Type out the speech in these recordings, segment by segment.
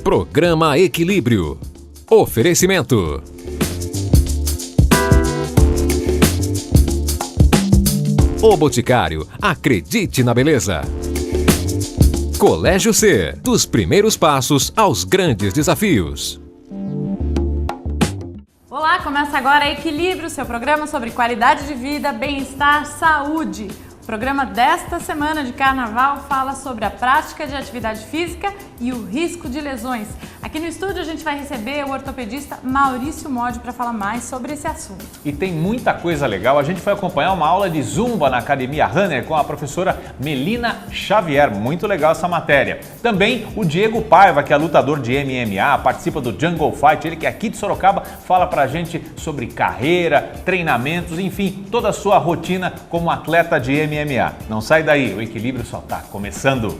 Programa Equilíbrio. Oferecimento. O Boticário, acredite na beleza. Colégio C, dos primeiros passos aos grandes desafios. Olá, começa agora Equilíbrio, seu programa sobre qualidade de vida, bem-estar, saúde. O programa desta semana de carnaval fala sobre a prática de atividade física e o risco de lesões. Aqui no estúdio a gente vai receber o ortopedista Maurício Modi para falar mais sobre esse assunto. E tem muita coisa legal. A gente foi acompanhar uma aula de Zumba na Academia Runner com a professora Melina Xavier. Muito legal essa matéria. Também o Diego Paiva, que é lutador de MMA, participa do Jungle Fight. Ele que é aqui de Sorocaba, fala pra gente sobre carreira, treinamentos, enfim, toda a sua rotina como atleta de MMA. Não sai daí, o Equilíbrio só tá começando.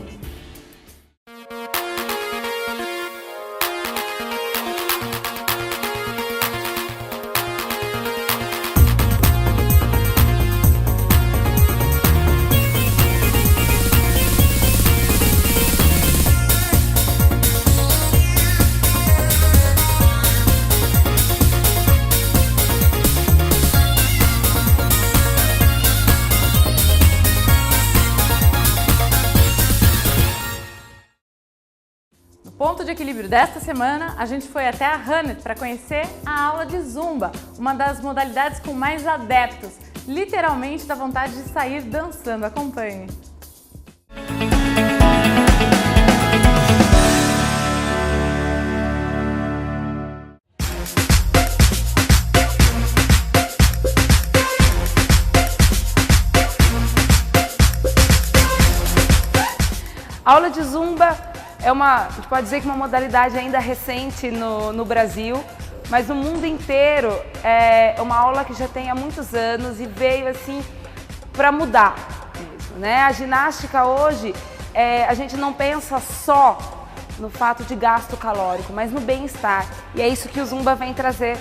Ponto de equilíbrio desta semana, a gente foi até a Runner para conhecer a aula de Zumba, uma das modalidades com mais adeptos. Literalmente dá vontade de sair dançando. Acompanhe. A aula de Zumba a gente pode dizer que uma modalidade ainda recente no Brasil, mas no mundo inteiro é uma aula que já tem há muitos anos e veio assim para mudar mesmo, né? A ginástica hoje, a gente não pensa só no fato de gasto calórico, mas no bem-estar. E é isso que o Zumba vem trazer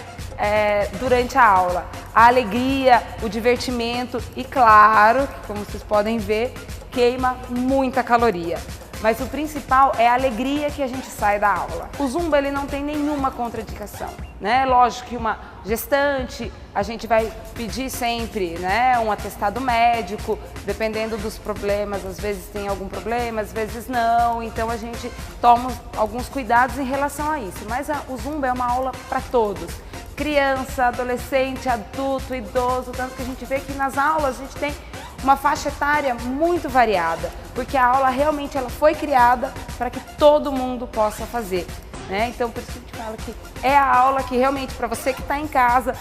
durante a aula. A alegria, o divertimento e, claro, como vocês podem ver, queima muita caloria. Mas o principal é a alegria que a gente sai da aula. O Zumba ele não tem nenhuma contraindicação, né? Lógico que uma gestante, a gente vai pedir sempre, né, um atestado médico, dependendo dos problemas, às vezes tem algum problema, às vezes não, então a gente toma alguns cuidados em relação a isso. Mas o Zumba é uma aula para todos, criança, adolescente, adulto, idoso, tanto que a gente vê que nas aulas a gente tem uma faixa etária muito variada, porque a aula realmente ela foi criada para que todo mundo possa fazer, né? Então por isso que a gente fala que é a aula que realmente para você que está em casa,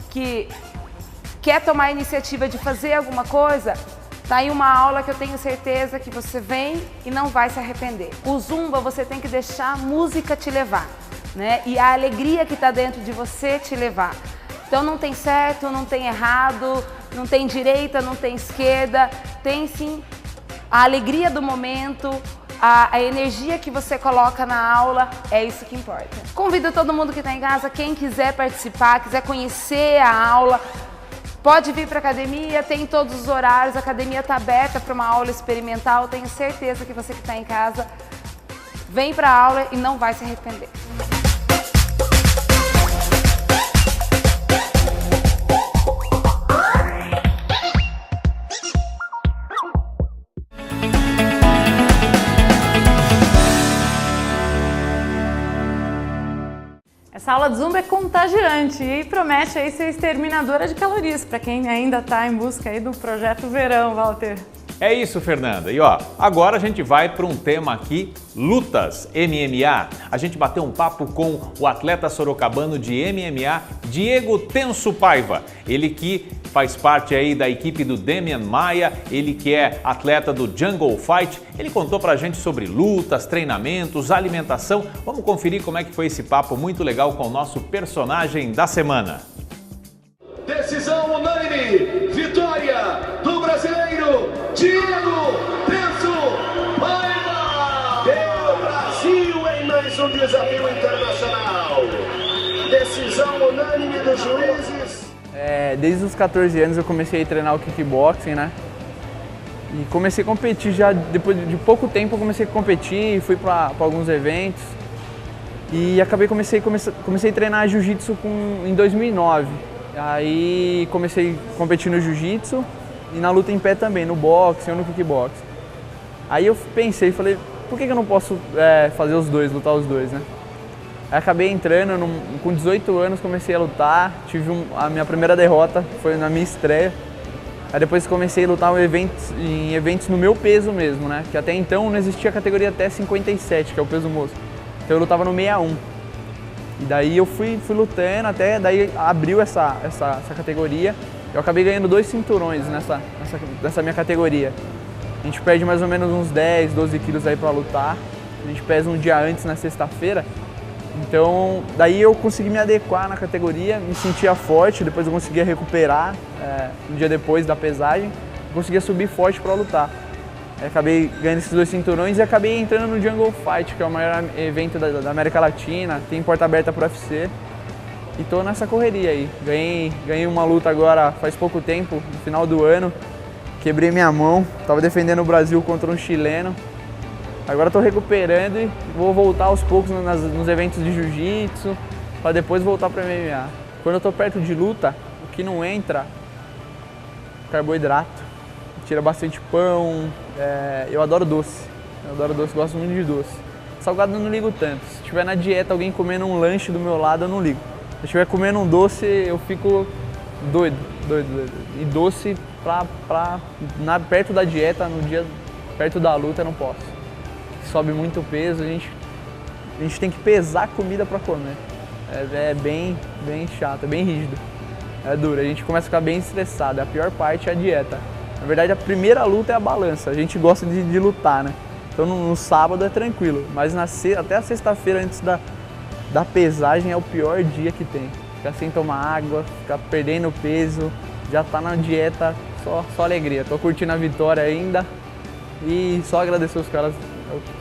que quer tomar a iniciativa de fazer alguma coisa, tá aí uma aula que eu tenho certeza que você vem e não vai se arrepender. O Zumba você tem que deixar a música te levar, né? E a alegria que está dentro de você te levar. Então não tem certo, não tem errado, não tem direita, não tem esquerda, tem sim a alegria do momento, a energia que você coloca na aula, é isso que importa. Convido todo mundo que está em casa, quem quiser participar, quiser conhecer a aula, pode vir para a academia, tem todos os horários, a academia está aberta para uma aula experimental, tenho certeza que você que está em casa, vem para a aula e não vai se arrepender. Essa aula de Zumba é contagiante e promete aí ser exterminadora de calorias para quem ainda está em busca aí do projeto verão, Walter. É isso, Fernanda. E ó, agora a gente vai para um tema aqui, lutas, MMA. A gente bateu um papo com o atleta sorocabano de MMA, Diego Tenso Paiva. Ele que faz parte aí da equipe do Demian Maia, ele que é atleta do Jungle Fight. Ele contou pra gente sobre lutas, treinamentos, alimentação. Vamos conferir como é que foi esse papo muito legal com o nosso personagem da semana. Decisão unânime, vitória do brasileiro Diego Tenso Paiva! Deu Brasil em mais um desafio internacional. Decisão unânime dos juízes. Desde os 14 anos eu comecei a treinar o kickboxing, né? E comecei a competir já, depois de pouco tempo eu comecei a competir, fui para alguns eventos. E comecei a treinar jiu-jitsu em 2009. Aí comecei a competir no jiu-jitsu e na luta em pé também, no boxe ou no kickbox. Aí eu pensei, falei, por que eu não posso fazer os dois, lutar os dois, né? Aí acabei entrando, com 18 anos comecei a lutar, tive a minha primeira derrota, foi na minha estreia. Aí depois comecei a lutar em eventos no meu peso mesmo, né? Que até então não existia a categoria até 57, que é o peso moço. Então eu lutava no 61. E daí eu fui lutando, até daí abriu essa categoria. Eu acabei ganhando 2 cinturões nessa minha categoria. A gente perde mais ou menos uns 10, 12 quilos aí pra lutar. A gente pesa um dia antes, na sexta-feira. Então, daí eu consegui me adequar na categoria, me sentia forte, depois eu conseguia recuperar um dia depois da pesagem, conseguia subir forte para lutar. Aí acabei ganhando esses 2 cinturões e acabei entrando no Jungle Fight, que é o maior evento da América Latina, tem porta aberta para o UFC. E tô nessa correria aí. Ganhei uma luta agora faz pouco tempo, no final do ano, quebrei minha mão, tava defendendo o Brasil contra um chileno. Agora estou recuperando e vou voltar aos poucos nos eventos de jiu-jitsu, para depois voltar para MMA. Quando eu estou perto de luta, o que não entra é carboidrato. Tira bastante pão, eu adoro doce. Gosto muito de doce. Salgado eu não ligo tanto. Se tiver na dieta alguém comendo um lanche do meu lado, eu não ligo. Se estiver comendo um doce, eu fico doido. E doce perto da dieta, no dia perto da luta, eu não posso. Sobe muito o peso, a gente tem que pesar a comida para comer. É bem chato, é bem rígido, é duro, a gente começa a ficar bem estressado, a pior parte é a dieta. Na verdade, a primeira luta é a balança, a gente gosta de lutar, né? Então no sábado é tranquilo, mas até a sexta-feira antes da pesagem é o pior dia que tem. Ficar sem tomar água, ficar perdendo peso, já tá na dieta, só alegria. Tô curtindo a vitória ainda e só agradecer os caras.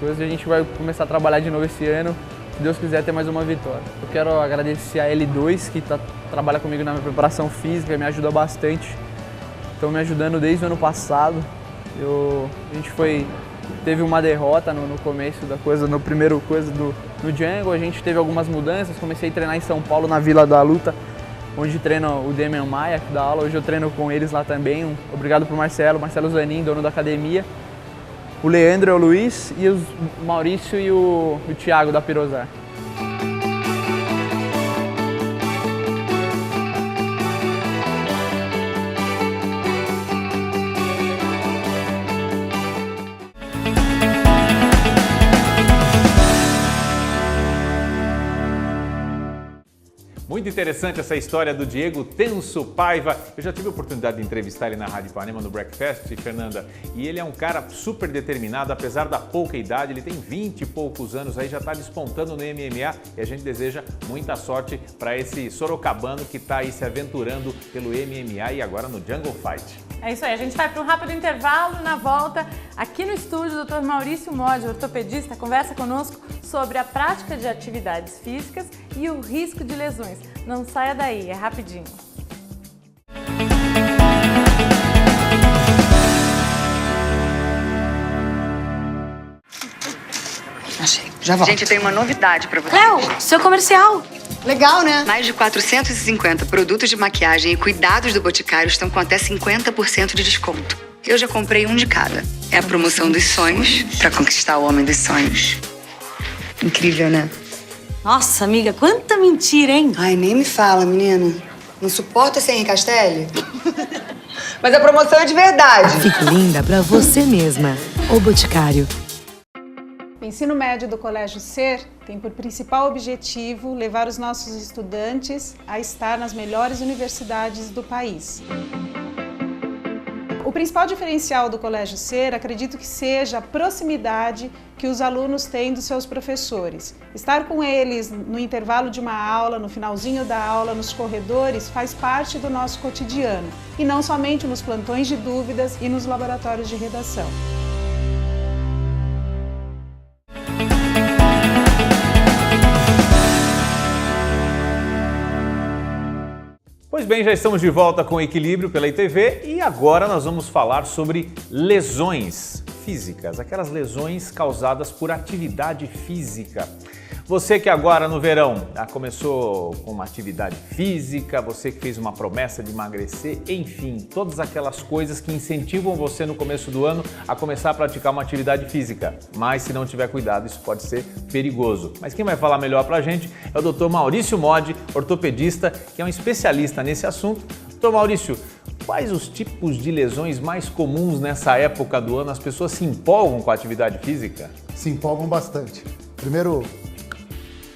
A gente vai começar a trabalhar de novo esse ano, se Deus quiser ter mais uma vitória. Eu quero agradecer a L2, que trabalha comigo na minha preparação física, me ajuda bastante. Estão me ajudando desde o ano passado. A gente teve uma derrota no começo da coisa, no primeiro coisa no Jungle, a gente teve algumas mudanças, comecei a treinar em São Paulo, na Vila da Luta, onde treina o Demian Maia, que dá aula, hoje eu treino com eles lá também. Obrigado pro Marcelo Zanin, dono da academia. O Leandro, o Luiz e o Maurício e o Thiago da Pirozar. Muito interessante essa história do Diego Tenso Paiva. Eu já tive a oportunidade de entrevistar ele na Rádio Ipanema, no Breakfast, Fernanda, e ele é um cara super determinado, apesar da pouca idade, ele tem 20 e poucos anos, aí já está despontando no MMA e a gente deseja muita sorte para esse sorocabano que está aí se aventurando pelo MMA e agora no Jungle Fight. É isso aí, a gente vai para um rápido intervalo e na volta, aqui no estúdio, o Dr. Maurício Modi, ortopedista, conversa conosco sobre a prática de atividades físicas e o risco de lesões. Não saia daí, é rapidinho. Achei, já volto. Gente, eu tenho uma novidade pra você. Léo, seu comercial. Legal, né? Mais de 450 produtos de maquiagem e cuidados do Boticário estão com até 50% de desconto. Eu já comprei um de cada. É a promoção dos sonhos pra conquistar o homem dos sonhos. Incrível, né? Nossa, amiga, quanta mentira, hein? Ai, nem me fala, menina. Não suporta esse Henri Castelli? Mas a promoção é de verdade. Fique linda pra você mesma. O Boticário. O ensino médio do Colégio Ser tem por principal objetivo levar os nossos estudantes a estar nas melhores universidades do país. O principal diferencial do Colégio Ser, acredito que seja a proximidade que os alunos têm dos seus professores. Estar com eles no intervalo de uma aula, no finalzinho da aula, nos corredores, faz parte do nosso cotidiano, e não somente nos plantões de dúvidas e nos laboratórios de redação. Pois bem, já estamos de volta com Equilíbrio pela ITV e agora nós vamos falar sobre lesões físicas, aquelas lesões causadas por atividade física. Você que agora no verão começou com uma atividade física, você que fez uma promessa de emagrecer, enfim, todas aquelas coisas que incentivam você no começo do ano a começar a praticar uma atividade física. Mas se não tiver cuidado, isso pode ser perigoso. Mas quem vai falar melhor pra gente é o Dr. Maurício Modi, ortopedista, que é um especialista nesse assunto. Dr. Maurício, quais os tipos de lesões mais comuns nessa época do ano? As pessoas se empolgam com a atividade física? Se empolgam bastante. Primeiro,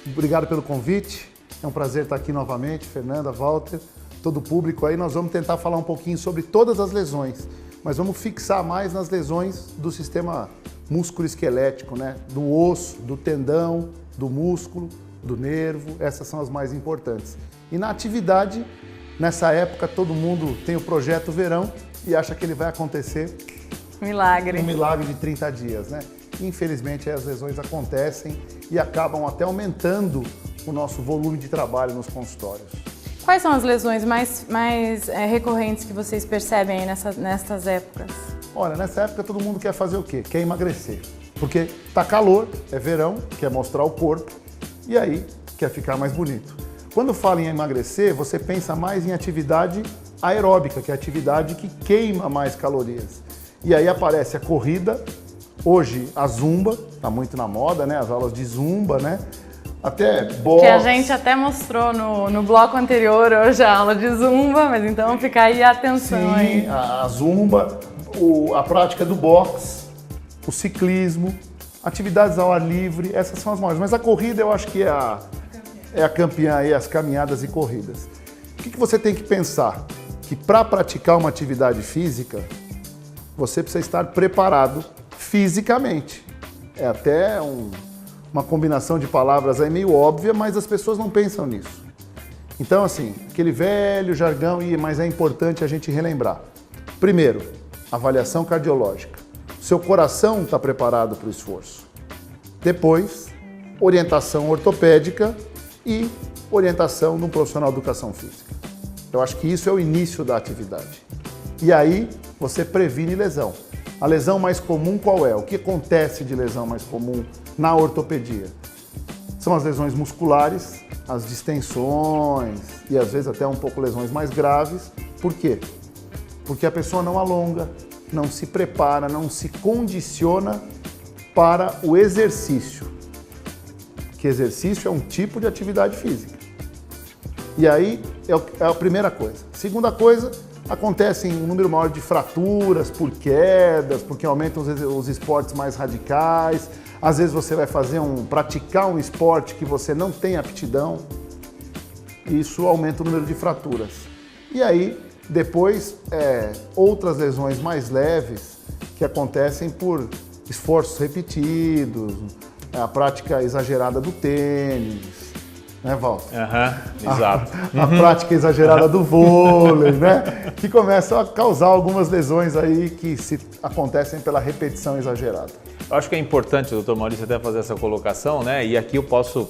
obrigado pelo convite. É um prazer estar aqui novamente, Fernanda, Walter, todo o público aí. Nós vamos tentar falar um pouquinho sobre todas as lesões, mas vamos fixar mais nas lesões do sistema músculo-esquelético, né? Do osso, do tendão, do músculo, do nervo. Essas são as mais importantes. E na atividade, nessa época, todo mundo tem o projeto verão e acha que ele vai acontecer milagre. Um milagre de 30 dias, né? Infelizmente, as lesões acontecem e acabam até aumentando o nosso volume de trabalho nos consultórios. Quais são as lesões mais recorrentes que vocês percebem aí nessas épocas? Olha, nessa época todo mundo quer fazer o quê? Quer emagrecer. Porque tá calor, é verão, quer mostrar o corpo e aí quer ficar mais bonito. Quando fala em emagrecer, você pensa mais em atividade aeróbica, que é a atividade que queima mais calorias. E aí aparece a corrida. Hoje a zumba, tá muito na moda, né? As aulas de zumba, né? Até boxe. Que a gente até mostrou no bloco anterior hoje a aula de zumba, mas então fica aí a atenção. Sim, aí. A zumba, a prática do boxe, o ciclismo, atividades ao ar livre, essas são as maiores. Mas a corrida eu acho que é a campeã aí, as caminhadas e corridas. O que você tem que pensar? Que para praticar uma atividade física, você precisa estar preparado fisicamente. É até uma combinação de palavras aí meio óbvia, mas as pessoas não pensam nisso. Então, assim, aquele velho jargão, mas é importante a gente relembrar. Primeiro, avaliação cardiológica. Seu coração está preparado para o esforço. Depois, orientação ortopédica e orientação de um profissional de educação física. Eu acho que isso é o início da atividade. E aí, você previne lesão. A lesão mais comum qual é? O que acontece de lesão mais comum na ortopedia? São as lesões musculares, as distensões e às vezes até um pouco lesões mais graves. Por quê? Porque a pessoa não alonga, não se prepara, não se condiciona para o exercício. Que exercício é um tipo de atividade física. E aí é a primeira coisa. Segunda coisa, acontecem um número maior de fraturas por quedas, porque aumentam os esportes mais radicais. Às vezes você vai praticar um esporte que você não tem aptidão. Isso aumenta o número de fraturas. E aí, depois, outras lesões mais leves que acontecem por esforços repetidos, a prática exagerada do tênis, né, Walter? Exato. A prática exagerada do vôlei, né? Que começam a causar algumas lesões aí que acontecem pela repetição exagerada. Eu acho que é importante, doutor Maurício, até fazer essa colocação, né? E aqui eu posso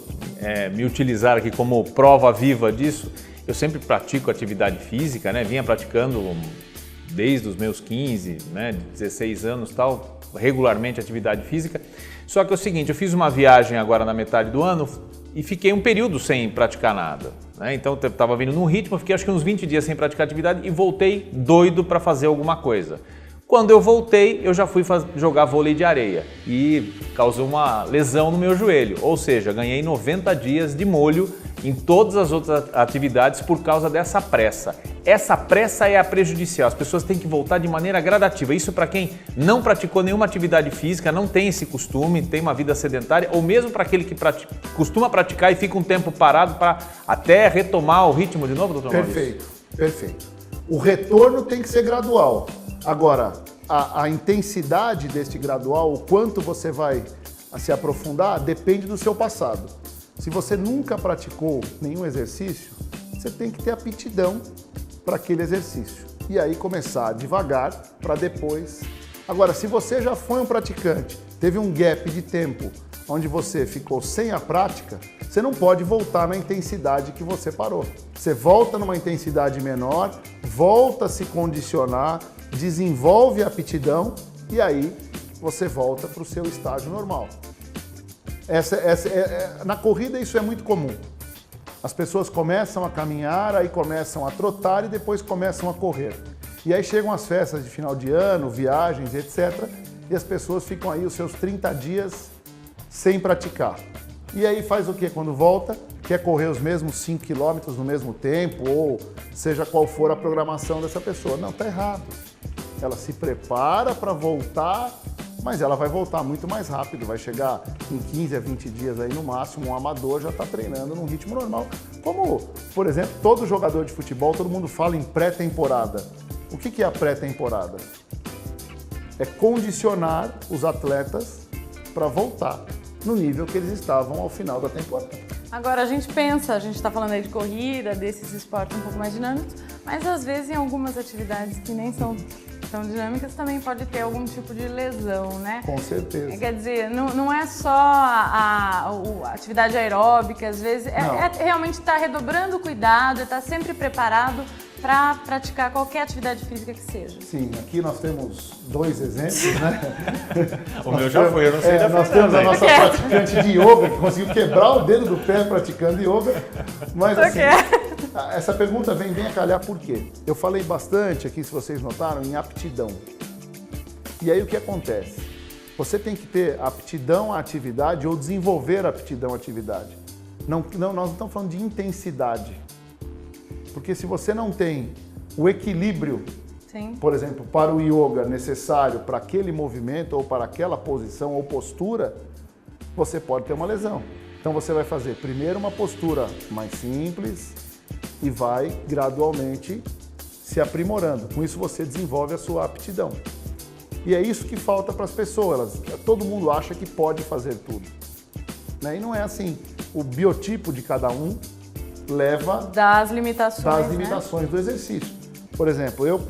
me utilizar aqui como prova viva disso. Eu sempre pratico atividade física, né? Vinha praticando desde os meus 15, né? 16 anos, tal, regularmente atividade física. Só que é o seguinte, eu fiz uma viagem agora na metade do ano e fiquei um período sem praticar nada, né? Então eu estava vindo num ritmo, fiquei acho que uns 20 dias sem praticar atividade e voltei doido para fazer alguma coisa. Quando eu voltei, eu já fui jogar vôlei de areia e causou uma lesão no meu joelho, ou seja, ganhei 90 dias de molho em todas as outras atividades por causa dessa pressa. Essa pressa é a prejudicial, as pessoas têm que voltar de maneira gradativa. Isso para quem não praticou nenhuma atividade física, não tem esse costume, tem uma vida sedentária, ou mesmo para aquele que costuma praticar e fica um tempo parado para até retomar o ritmo de novo, doutor Maurício? Perfeito. O retorno tem que ser gradual. Agora, a intensidade deste gradual, o quanto você vai se aprofundar, depende do seu passado. Se você nunca praticou nenhum exercício, você tem que ter aptidão para aquele exercício. E aí começar devagar para depois. Agora, se você já foi um praticante, teve um gap de tempo onde você ficou sem a prática, você não pode voltar na intensidade que você parou. Você volta numa intensidade menor, volta a se condicionar, desenvolve a aptidão e aí você volta para o seu estágio normal. Na corrida isso é muito comum. As pessoas começam a caminhar, aí começam a trotar e depois começam a correr. E aí chegam as festas de final de ano, viagens, etc. E as pessoas ficam aí os seus 30 dias sem praticar. E aí faz o quê? Quando volta, quer correr os mesmos 5 quilômetros no mesmo tempo, ou seja qual for a programação dessa pessoa. Não, está errado. Ela se prepara para voltar, mas ela vai voltar muito mais rápido, vai chegar em 15 a 20 dias aí no máximo, um amador já está treinando num ritmo normal. Como, por exemplo, todo jogador de futebol, todo mundo fala em pré-temporada. O que é a pré-temporada? É condicionar os atletas para voltar no nível que eles estavam ao final da temporada. Agora a gente está falando aí de corrida, desses esportes um pouco mais dinâmicos, mas às vezes em algumas atividades que nem são tão dinâmicas também pode ter algum tipo de lesão, né? Com certeza. Quer dizer, não é só a atividade aeróbica, às vezes é realmente estar redobrando o cuidado, estar sempre preparado para praticar qualquer atividade física que seja. Sim, aqui nós temos 2 exemplos, né? O meu já foi, eu não sei da Nós temos a nossa praticante de yoga, que conseguiu quebrar o dedo do pé praticando yoga. Mas assim, essa pergunta vem bem a calhar por quê? Eu falei bastante aqui, se vocês notaram, em aptidão. E aí o que acontece? Você tem que ter aptidão à atividade ou desenvolver aptidão à atividade. Nós não estamos falando de intensidade. Porque se você não tem o equilíbrio, por exemplo, para o yoga necessário para aquele movimento ou para aquela posição ou postura, você pode ter uma lesão. Então você vai fazer primeiro uma postura mais simples e vai gradualmente se aprimorando. Com isso você desenvolve a sua aptidão. E é isso que falta para as pessoas. Todo mundo acha que pode fazer tudo, né? E não é assim. O biotipo de cada um leva das limitações do exercício. Por exemplo, eu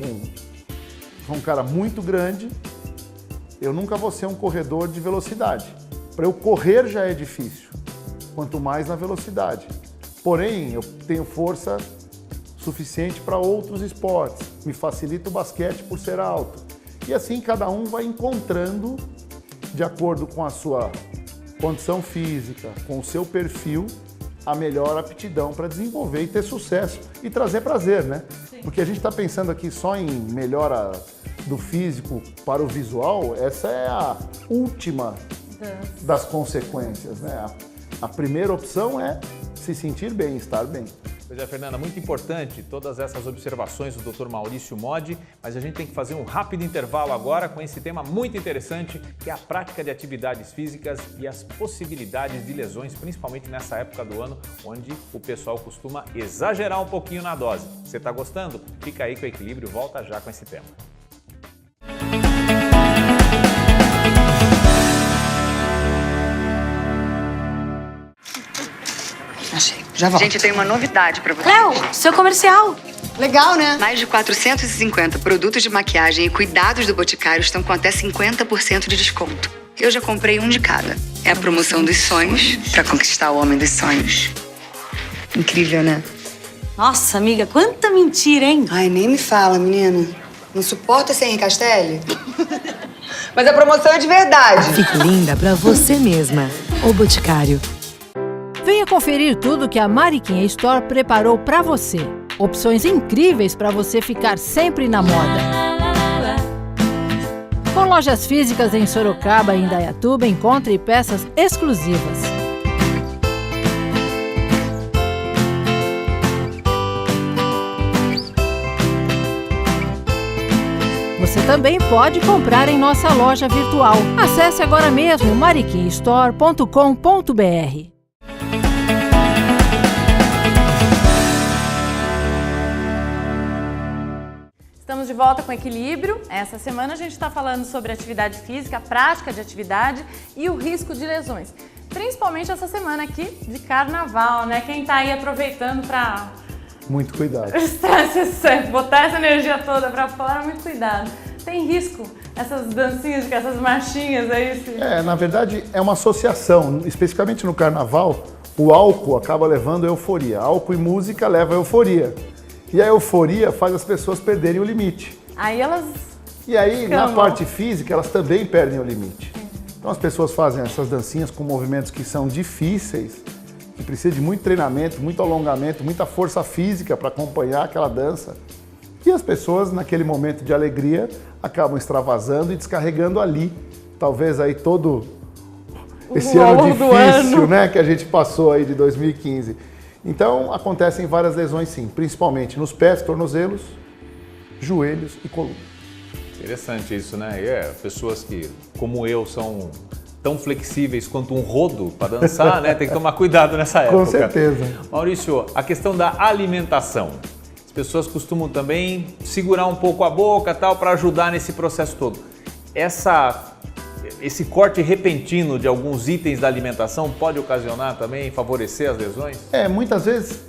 sou um cara muito grande, eu nunca vou ser um corredor de velocidade. Para eu correr já é difícil, quanto mais na velocidade. Porém, eu tenho força suficiente para outros esportes, me facilita o basquete por ser alto. E assim cada um vai encontrando, de acordo com a sua condição física, com o seu perfil, a melhor aptidão para desenvolver e ter sucesso e trazer prazer, né? Sim. Porque a gente está pensando aqui só em melhora do físico para o visual, essa é a última das consequências, né? A primeira opção é se sentir bem, estar bem. Pois é, Fernanda, muito importante todas essas observações do Dr. Maurício Modi, mas a gente tem que fazer um rápido intervalo agora com esse tema muito interessante, que é a prática de atividades físicas e as possibilidades de lesões, principalmente nessa época do ano, onde o pessoal costuma exagerar um pouquinho na dose. Você está gostando? Fica aí com o Equilíbrio, volta já com esse tema. Achei. Já volto. Gente, tem uma novidade pra vocês. Léo, seu comercial. Legal, né? Mais de 450 produtos de maquiagem e cuidados do Boticário estão com até 50% de desconto. Eu já comprei um de cada. É a promoção dos sonhos pra conquistar o homem dos sonhos. Incrível, né? Nossa, amiga, quanta mentira, hein? Ai, nem me fala, menina. Não suporta ser Henri Castelli? Mas a promoção é de verdade. Fique linda pra você mesma. O Boticário. Venha conferir tudo que a Mariquinha Store preparou para você. Opções incríveis para você ficar sempre na moda. Com lojas físicas em Sorocaba e Indaiatuba, encontre peças exclusivas. Você também pode comprar em nossa loja virtual. Acesse agora mesmo mariquinhastore.com.br. Estamos de volta com Equilíbrio. Essa semana a gente está falando sobre atividade física, prática de atividade e o risco de lesões. Principalmente essa semana aqui de carnaval, né? Quem está aí aproveitando para... Muito cuidado. Botar essa energia toda para fora, muito cuidado. Tem risco essas dancinhas, essas marchinhas aí? Na verdade é uma associação. Especificamente no carnaval, o álcool acaba levando a euforia. Álcool e música leva a euforia. E a euforia faz as pessoas perderem o limite. Aí elas... E aí, na parte física, elas também perdem o limite. Então as pessoas fazem essas dancinhas com movimentos que são difíceis, que precisa de muito treinamento, muito alongamento, muita força física para acompanhar aquela dança. E as pessoas, naquele momento de alegria, acabam extravasando e descarregando ali. Talvez aí todo esse ano difícil, né, que a gente passou aí de 2015. Então, acontecem várias lesões sim, principalmente nos pés, tornozelos, joelhos e coluna. Interessante isso, né? Pessoas que, como eu, são tão flexíveis quanto um rodo para dançar, né? Tem que tomar cuidado nessa época. Com certeza. Maurício, a questão da alimentação. As pessoas costumam também segurar um pouco a boca tal para ajudar nesse processo todo. Esse corte repentino de alguns itens da alimentação pode ocasionar também, favorecer as lesões? Muitas vezes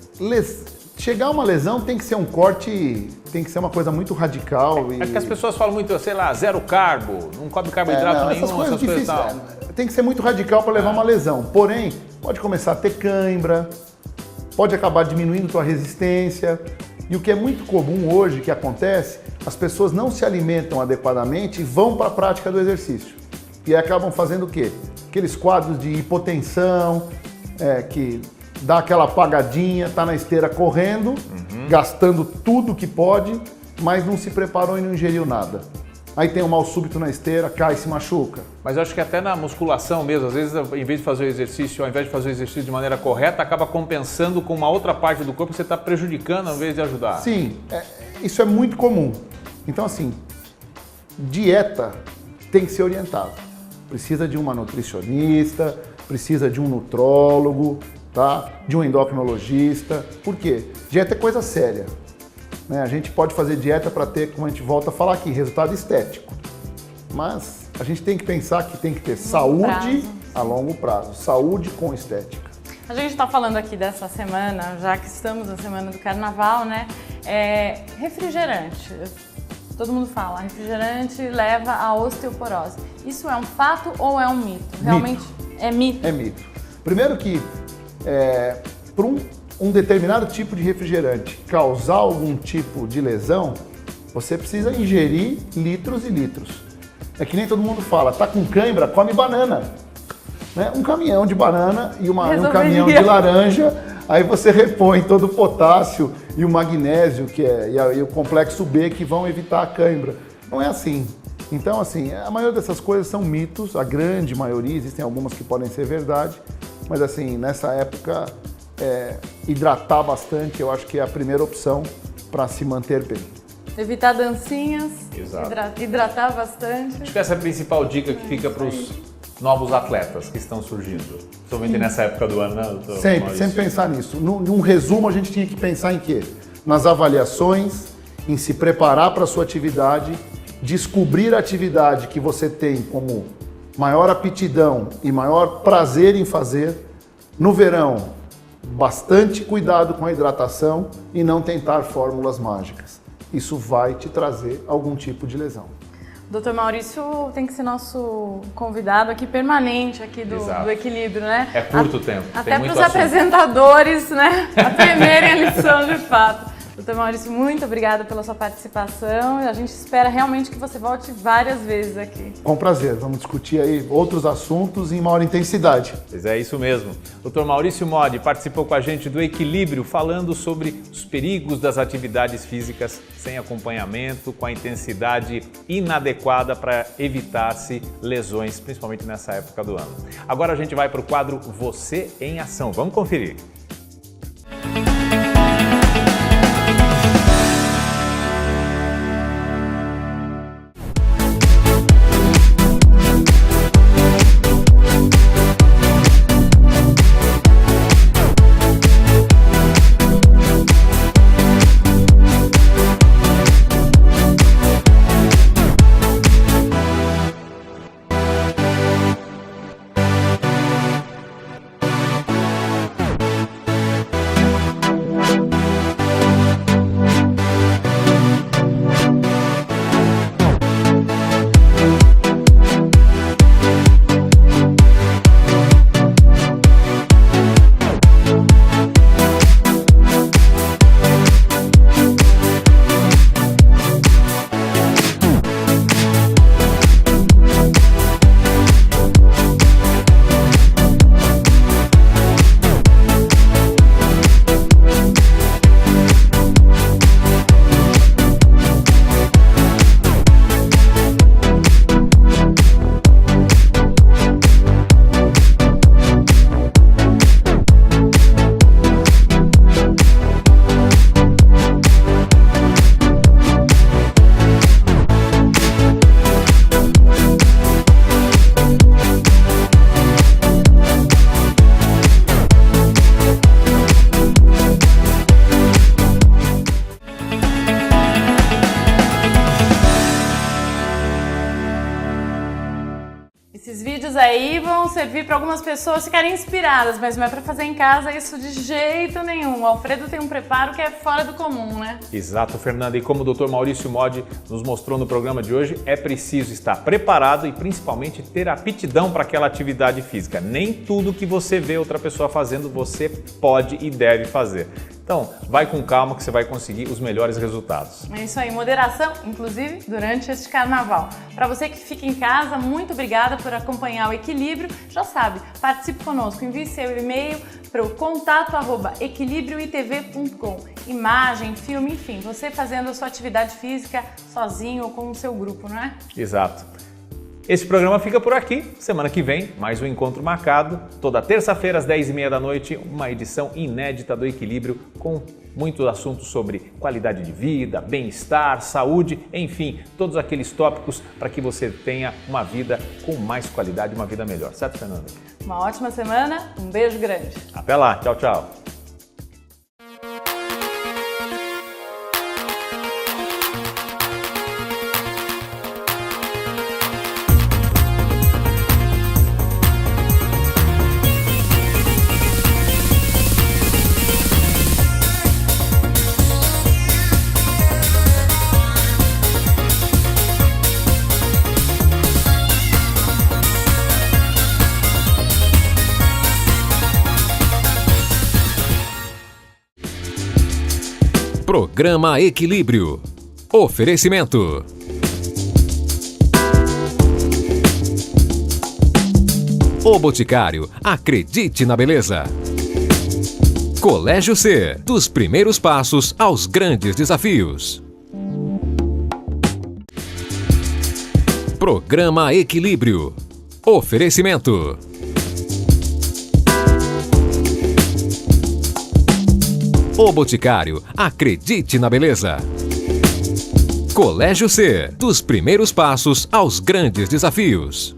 chegar a uma lesão tem que ser um corte, tem que ser uma coisa muito radical. É que as pessoas falam muito, sei lá, zero carbo, não come carboidrato nenhum, essas coisas difíceis, tal. Tem que ser muito radical para levar uma lesão. Porém, pode começar a ter cãibra, pode acabar diminuindo tua resistência. E o que é muito comum hoje, que acontece, as pessoas não se alimentam adequadamente e vão para a prática do exercício. E acabam fazendo o quê? Aqueles quadros de hipotensão, que dá aquela apagadinha, tá na esteira correndo, gastando tudo que pode, mas não se preparou e não ingeriu nada. Aí tem um mal súbito na esteira, cai e se machuca. Mas eu acho que até na musculação mesmo, às vezes, em vez de fazer o exercício, ao invés de fazer o exercício de maneira correta, acaba compensando com uma outra parte do corpo que você está prejudicando ao invés de ajudar. Sim, isso é muito comum. Então, assim, dieta tem que ser orientada. Precisa de uma nutricionista, precisa de um nutrólogo, tá? De um endocrinologista. Por quê? Dieta é coisa séria. A gente pode fazer dieta para ter, como a gente volta a falar aqui, resultado estético. Mas a gente tem que pensar que tem que ter saúde a longo prazo. Saúde com estética. A gente está falando aqui dessa semana, já que estamos na semana do carnaval, né? Refrigerante. Todo mundo fala, refrigerante leva à osteoporose. Isso é um fato ou é um mito? Realmente é mito? É mito. Primeiro que para um determinado tipo de refrigerante causar algum tipo de lesão, você precisa ingerir litros e litros. É que nem todo mundo fala, tá com cãibra, come banana. Né? Um caminhão de banana e um caminhão de laranja, aí você repõe todo o potássio e o magnésio e o complexo B que vão evitar a cãibra. Não é assim. Então, assim, a maioria dessas coisas são mitos, a grande maioria, existem algumas que podem ser verdade, mas assim, nessa época, hidratar bastante, eu acho que é a primeira opção para se manter bem. Evitar dancinhas, hidratar bastante. Acho que essa é a principal dica que fica para os novos atletas que estão surgindo, principalmente nessa época do ano, né, doutor? Sempre pensar nisso. Num resumo, a gente tinha que pensar em quê? Nas avaliações, em se preparar para a sua atividade, descobrir a atividade que você tem como maior aptidão e maior prazer em fazer. No verão, bastante cuidado com a hidratação e não tentar fórmulas mágicas. Isso vai te trazer algum tipo de lesão. Doutor Maurício tem que ser nosso convidado aqui permanente aqui do Equilíbrio, né? É curto tempo. Até para os apresentadores, né? Aprenderem a lição de fato. Doutor Maurício, muito obrigada pela sua participação. A gente espera realmente que você volte várias vezes aqui. Com prazer. Vamos discutir aí outros assuntos em maior intensidade. Pois é, isso mesmo. Dr. Maurício Modi participou com a gente do Equilíbrio, falando sobre os perigos das atividades físicas sem acompanhamento, com a intensidade inadequada para evitar-se lesões, principalmente nessa época do ano. Agora a gente vai para o quadro Você em Ação. Vamos conferir. vão servir para algumas pessoas ficarem inspiradas, mas não é para fazer em casa isso de jeito nenhum. O Alfredo tem um preparo que é fora do comum, né? Exato, Fernanda. E como o Dr. Maurício Modi nos mostrou no programa de hoje, é preciso estar preparado e principalmente ter aptidão para aquela atividade física. Nem tudo que você vê outra pessoa fazendo, você pode e deve fazer. Então, vai com calma que você vai conseguir os melhores resultados. É isso aí, moderação, inclusive durante este carnaval. Para você que fica em casa, muito obrigada por acompanhar o Equilíbrio. Já sabe, participe conosco, envie seu e-mail para o contato@equilibrioitv.com. Imagem, filme, enfim, você fazendo a sua atividade física sozinho ou com o seu grupo, não é? Exato. Esse programa fica por aqui. Semana que vem, mais um encontro marcado. Toda terça-feira, às 10h30 da noite, uma edição inédita do Equilíbrio com muitos assuntos sobre qualidade de vida, bem-estar, saúde, enfim, todos aqueles tópicos para que você tenha uma vida com mais qualidade, uma vida melhor. Certo, Fernanda? Uma ótima semana, um beijo grande. Até lá, tchau, tchau. Programa Equilíbrio. Oferecimento. O Boticário, acredite na beleza. Colégio C, dos primeiros passos aos grandes desafios. Programa Equilíbrio. Oferecimento. O Boticário, acredite na beleza. Colégio C, dos primeiros passos aos grandes desafios.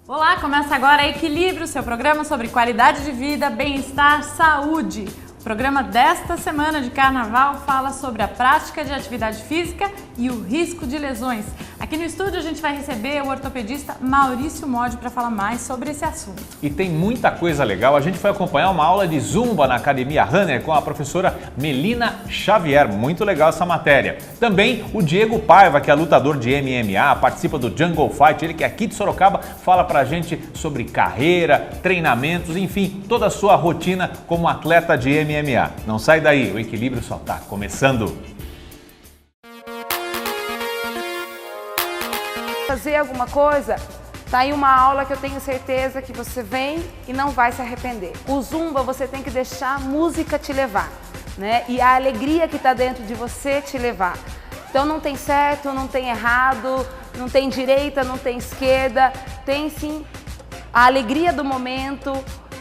Olá, começa agora Equilíbrio, seu programa sobre qualidade de vida, bem-estar, saúde. O programa desta semana de carnaval fala sobre a prática de atividade física e o risco de lesões. Aqui no estúdio a gente vai receber o ortopedista Maurício Modi para falar mais sobre esse assunto. E tem muita coisa legal. A gente foi acompanhar uma aula de Zumba na Academia Runner com a professora Melina Xavier. Muito legal essa matéria. Também o Diego Paiva, que é lutador de MMA, participa do Jungle Fight. Ele que é aqui de Sorocaba, fala pra gente sobre carreira, treinamentos, enfim, toda a sua rotina como atleta de MMA. Não sai daí, o Equilíbrio só tá começando. Fazer alguma coisa, tá aí uma aula que eu tenho certeza que você vem e não vai se arrepender. O Zumba você tem que deixar a música te levar, né? E a alegria que tá dentro de você te levar. Então não tem certo, não tem errado, não tem direita, não tem esquerda, tem sim a alegria do momento,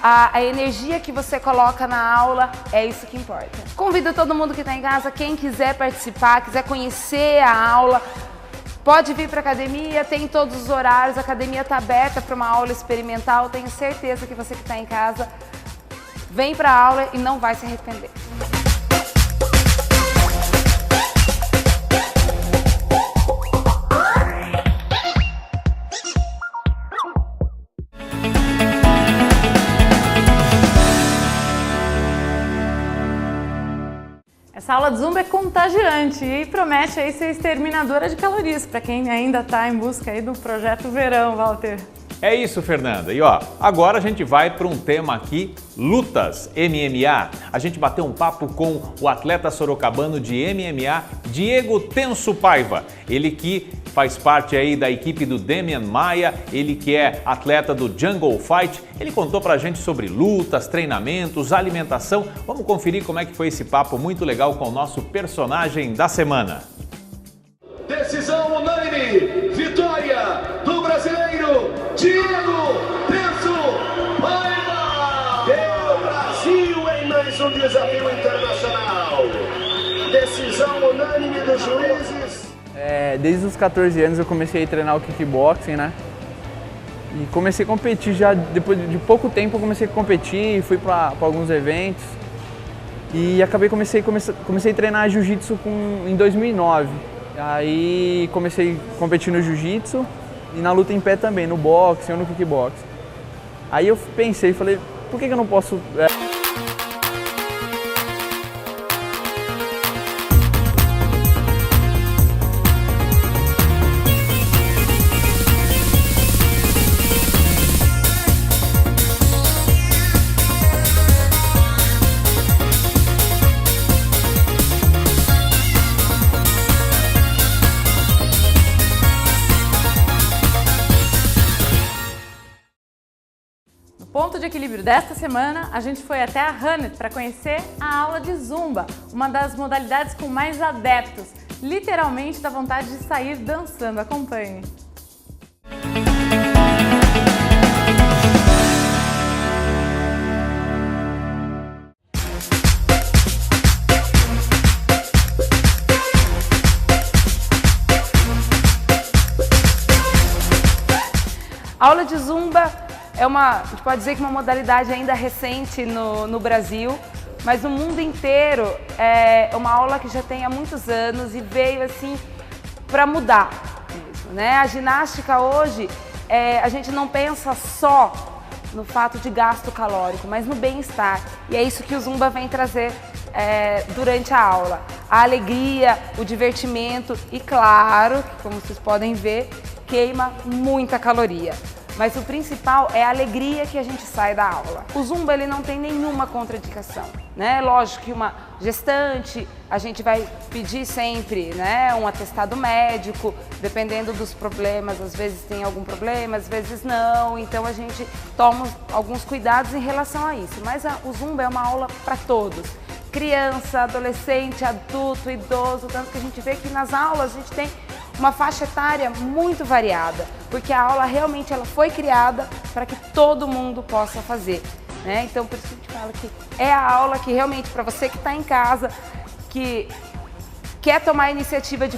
a energia que você coloca na aula, é isso que importa. Convido todo mundo que está em casa, quem quiser participar, quiser conhecer a aula, pode vir para a academia, tem todos os horários, a academia está aberta para uma aula experimental, tenho certeza que você que está em casa, vem para a aula e não vai se arrepender. Essa aula de Zumba é contagiante e promete aí ser exterminadora de calorias para quem ainda está em busca aí do projeto Verão, Walter. É isso, Fernanda. E ó, agora a gente vai para um tema aqui, lutas, MMA. A gente bateu um papo com o atleta sorocabano de MMA, Diego Tenso Paiva. Ele que faz parte aí da equipe do Demian Maia, ele que é atleta do Jungle Fight. Ele contou pra gente sobre lutas, treinamentos, alimentação. Vamos conferir como é que foi esse papo muito legal com o nosso personagem da semana. Decisão unânime, vitória do brasileiro Diego Tenso Paiva. Deu Brasil em mais um desafio internacional. Decisão unânime dos juízes. Desde os 14 anos eu comecei a treinar o kickboxing, né? E comecei a competir já, depois de pouco tempo eu comecei a competir, fui para alguns eventos. E comecei a treinar jiu-jitsu em 2009. Aí comecei a competir no jiu-jitsu e na luta em pé também, no boxe ou no kickbox. Aí eu pensei, falei, por que eu não posso... Ponto de equilíbrio desta semana, a gente foi até a Hanet para conhecer a aula de Zumba, uma das modalidades com mais adeptos. Literalmente dá vontade de sair dançando. Acompanhe. A aula de Zumba a gente pode dizer que uma modalidade ainda recente no Brasil, mas no mundo inteiro é uma aula que já tem há muitos anos e veio assim para mudar mesmo, né? A ginástica hoje, a gente não pensa só no fato de gasto calórico, mas no bem-estar. E é isso que o Zumba vem trazer durante a aula. A alegria, o divertimento e, claro, como vocês podem ver, queima muita caloria. Mas o principal é a alegria que a gente sai da aula. O Zumba ele não tem nenhuma contraindicação, né? Lógico que uma gestante, a gente vai pedir sempre, né, um atestado médico, dependendo dos problemas, às vezes tem algum problema, às vezes não, então a gente toma alguns cuidados em relação a isso. Mas o Zumba é uma aula para todos, criança, adolescente, adulto, idoso, tanto que a gente vê que nas aulas a gente tem uma faixa etária muito variada, porque a aula realmente ela foi criada para que todo mundo possa fazer, né? Então por isso que a gente fala que é a aula que realmente para você que está em casa, que quer tomar a iniciativa de